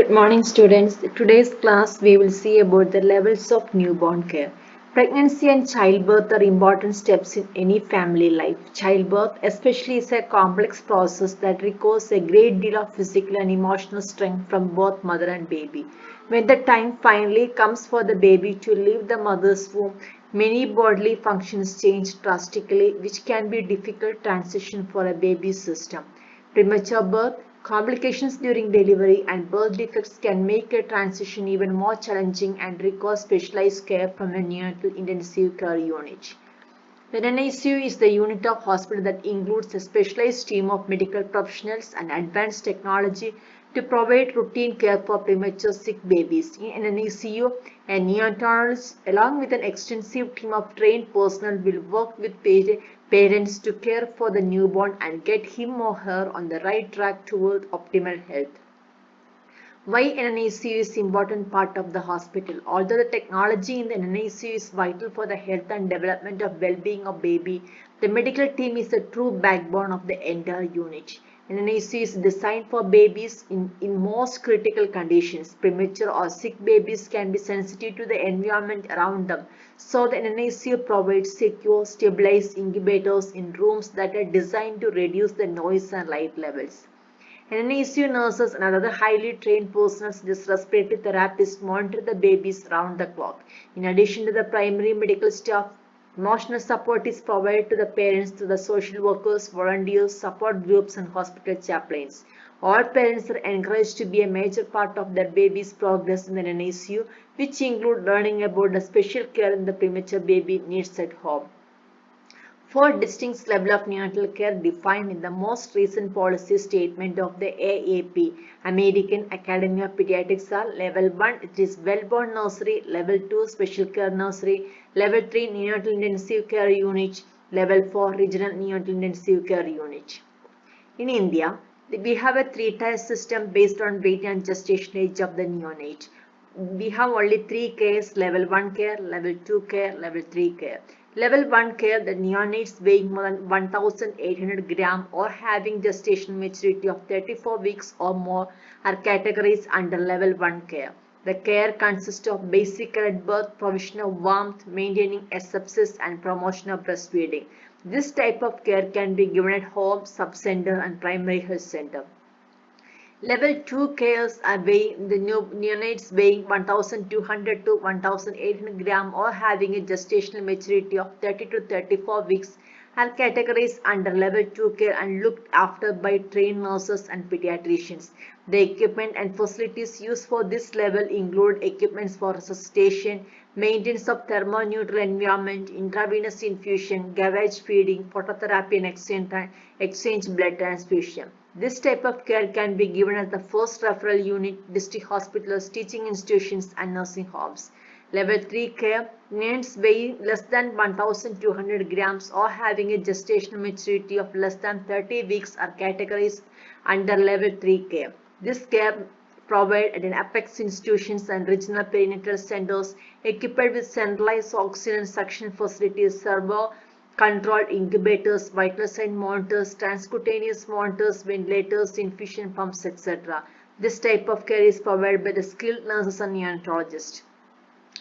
Good morning, students. Today's class we will see about the levels of newborn care. Pregnancy and childbirth are important steps in any family life. Childbirth, especially, is a complex process that requires a great deal of physical and emotional strength from both mother and baby. When the time finally comes for the baby to leave the mother's womb, many bodily functions change drastically, which can be a difficult transition for a baby's system. Premature birth, complications during delivery, and birth defects can make a transition even more challenging and require specialized care from a neonatal intensive care unit. The NICU is the unit of hospital that includes a specialized team of medical professionals and advanced technology to provide routine care for premature sick babies. In NICU, a neonatologist, along with an extensive team of trained personnel, will work with parents to care for the newborn and get him or her on the right track toward optimal health. Why NICU is an important part of the hospital. Although the technology in the NICU is vital for the health and development of well-being of baby, the medical team is the true backbone of the entire unit. NICU is designed for babies in most critical conditions. Premature or sick babies can be sensitive to the environment around them. So the NICU provides secure, stabilized incubators in rooms that are designed to reduce the noise and light levels. NICU nurses and other highly trained personnel such as respiratory therapists monitor the babies round the clock. In addition to the primary medical staff, emotional support is provided to the parents through the social workers, volunteers, support groups, and hospital chaplains. All parents are encouraged to be a major part of their baby's progress in the NICU, which include learning about the special care the premature baby needs at home. Four distinct levels of neonatal care defined in the most recent policy statement of the AAP, American Academy of Pediatrics, are Level 1, it is well-born nursery, Level 2, special care nursery, Level 3, neonatal intensive care unit, Level 4, regional neonatal intensive care unit. In India, we have a three-tier system based on weight and gestation age of the neonate. We have only three cares: Level 1 care, Level 2 care, Level 3 care. Level 1 care, the neonates weighing more than 1,800 grams or having gestational maturity of 34 weeks or more are categorized under Level 1 care. The care consists of basic care at birth, provision of warmth, maintaining asepsis, and promotion of breastfeeding. This type of care can be given at home, sub-center, and primary health center. Level 2 cares are weighing the neonates weighing 1,200 to 1,800 grams or having a gestational maturity of 30 to 34 weeks are categorized under Level 2 care and looked after by trained nurses and pediatricians. The equipment and facilities used for this level include equipments for resuscitation, maintenance of thermoneutral environment, intravenous infusion, gavage feeding, phototherapy, and exchange blood transfusion. This type of care can be given at the first referral unit, district hospitals, teaching institutions, and nursing homes. Level 3 care, neonates weighing less than 1,200 grams or having a gestational maturity of less than 30 weeks are categorized under Level 3 care. This care provided at an apex institutions and regional perinatal centers equipped with centralized oxygen and suction facilities, servo controlled incubators, vital sign monitors, transcutaneous monitors, ventilators, infusion pumps, etc. This type of care is provided by the skilled nurses and neonatologists.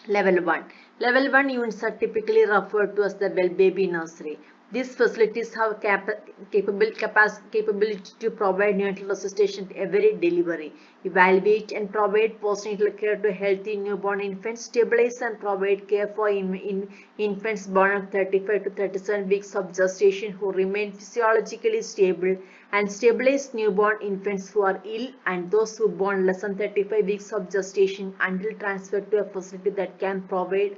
Level 1. Level 1 units are typically referred to as the well baby nursery. These facilities have capability to provide neonatal resuscitation every delivery, evaluate and provide postnatal care to healthy newborn infants, stabilize and provide care for infants born at 35 to 37 weeks of gestation who remain physiologically stable, and stabilize newborn infants who are ill and those who born less than 35 weeks of gestation until transferred to a facility that can provide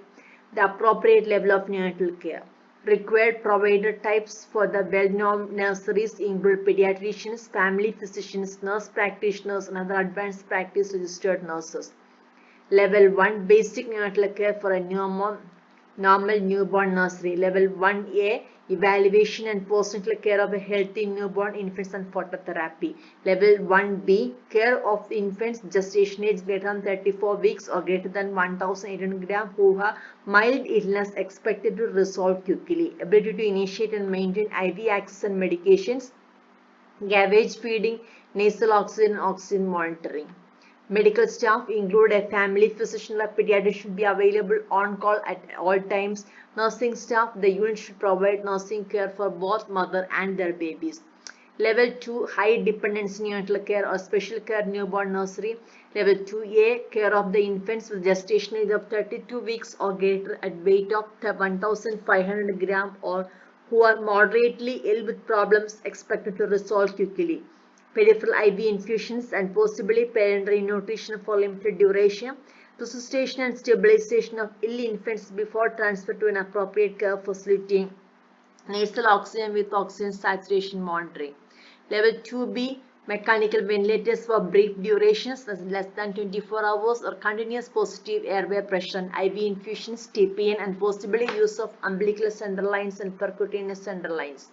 the appropriate level of neonatal care. Required provider types for the well-known nurseries include pediatricians, family physicians, nurse practitioners, and other advanced practice registered nurses. Level 1 basic neonatal care for a normal newborn nursery. Level 1A evaluation and postnatal care of a healthy newborn infants and phototherapy. Level 1B care of infants gestation age greater than 34 weeks or greater than 1,800 grams who have mild illness expected to resolve quickly. Ability to initiate and maintain IV access and medications, gavage feeding, nasal oxygen and oxygen monitoring. Medical staff include a family physician or pediatrician should be available on call at all times. Nursing staff, the unit should provide nursing care for both mother and their babies. Level 2, high dependency neonatal care or special care newborn nursery. Level 2A, care of the infants with gestation age of 32 weeks or greater at weight of 1,500 gram or who are moderately ill with problems expected to resolve quickly. Peripheral IV infusions and possibly parenteral nutrition for limited duration. Resuscitation and stabilization of ill infants before transfer to an appropriate care facility. Nasal oxygen with oxygen saturation monitoring. Level 2B, mechanical ventilators for brief durations less than 24 hours or continuous positive airway pressure and IV infusions, TPN and possibly use of umbilical central lines and percutaneous central lines.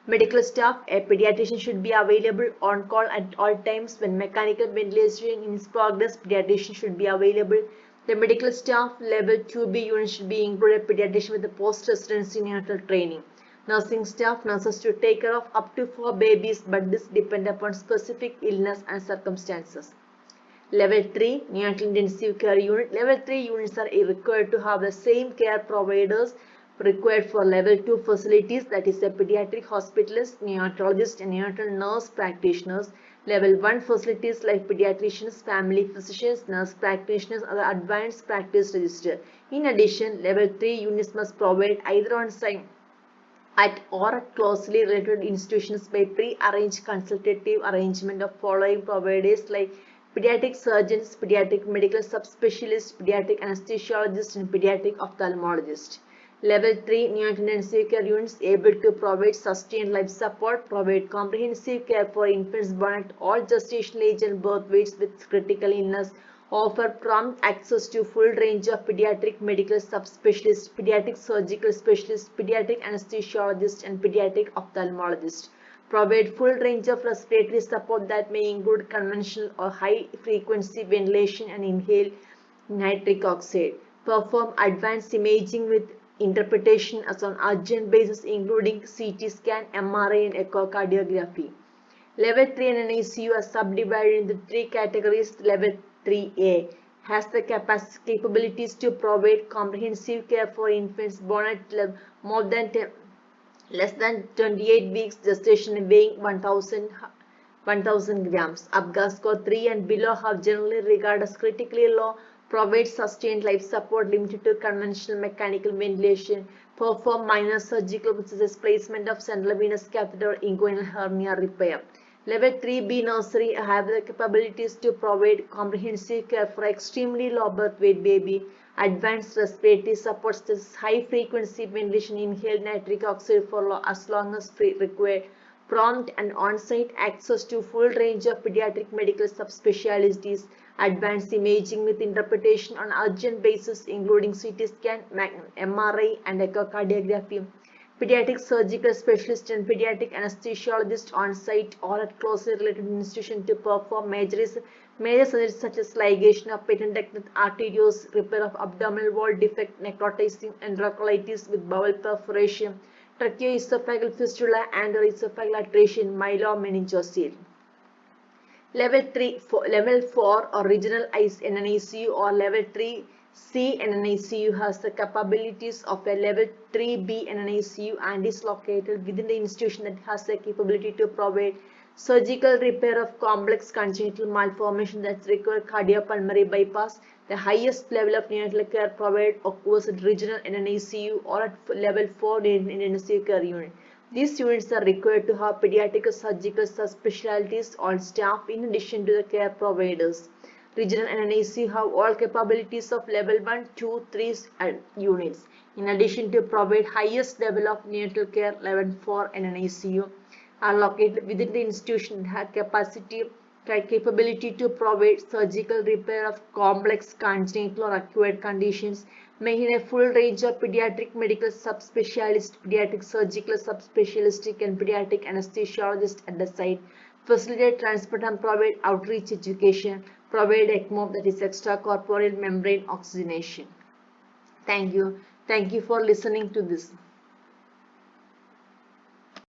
Medical staff, a pediatrician should be available on call at all times when mechanical ventilation is progress. Pediatrician should be available. The medical staff level 2B unit should be included pediatrician with the post-residency neonatal training. Nursing staff, nurses to take care of up to 4 babies, but this depends upon specific illness and circumstances. Level 3, neonatal intensive care unit. Level 3 units are required to have the same care providers required for level 2 facilities, that is a pediatric hospitalist, neonatologist and neonatal nurse practitioners. Level 1 facilities like pediatricians, family physicians, nurse practitioners are the advanced practice register. In addition, level 3 units must provide either on site at or at closely related institutions by pre-arranged consultative arrangement of following providers like pediatric surgeons, pediatric medical subspecialists, pediatric anesthesiologists and pediatric ophthalmologists. Level 3 neonatal intensive care units able to provide sustained life support, provide comprehensive care for infants born at all gestational age and birth weights with critical illness, offer prompt access to full range of pediatric medical subspecialists, pediatric surgical specialists, pediatric anesthesiologists and pediatric ophthalmologists, provide full range of respiratory support that may include conventional or high frequency ventilation and inhaled nitric oxide, perform advanced imaging with interpretation as on urgent basis including CT scan, MRI and echocardiography. Level 3 NICU are subdivided into 3 categories. Level 3A has the capabilities to provide comprehensive care for infants born at more than less than 28 weeks gestation weighing 1000 grams. APGAR score 3 and below have generally regarded as critically low, provide sustained life support limited to conventional mechanical ventilation, perform minor surgical such as placement of central venous catheter, inguinal hernia repair. Level 3B nursery have the capabilities to provide comprehensive care for extremely low birth weight baby, advanced respiratory support such as high frequency ventilation, inhaled nitric oxide for as long as required, prompt and on-site access to full range of pediatric medical subspecialties, advanced imaging with interpretation on urgent basis including CT scan, MRI and echocardiography, pediatric surgical specialist and pediatric anesthesiologist on site or at closely related institution to perform major surgeries such as ligation of patent ductal arterioles, repair of abdominal wall defect, necrotizing enterocolitis with bowel perforation, tracheoesophageal fistula and esophageal atresia, myelomeningocele. Level 4 or regional NICU or level 3C NICU has the capabilities of a level 3B NICU and is located within the institution that has the capability to provide surgical repair of complex congenital malformation that require cardiopulmonary bypass. The highest level of neonatal care provided occurs at regional NICU or at level 4 in intensive care unit. These units are required to have pediatric surgical subspecialties on staff in addition to the care providers. Regional NICU have all capabilities of level 1, 2, 3 units. In addition to provide highest level of neonatal care, level 4 NICU are located within the institution and have capability to provide surgical repair of complex congenital or acquired conditions, making a full range of pediatric medical subspecialists, pediatric surgical subspecialistic and pediatric anesthesiologists at the site, facilitate transport and provide outreach education, provide ECMO, that is extracorporeal membrane oxygenation. Thank you. Thank you for listening to this.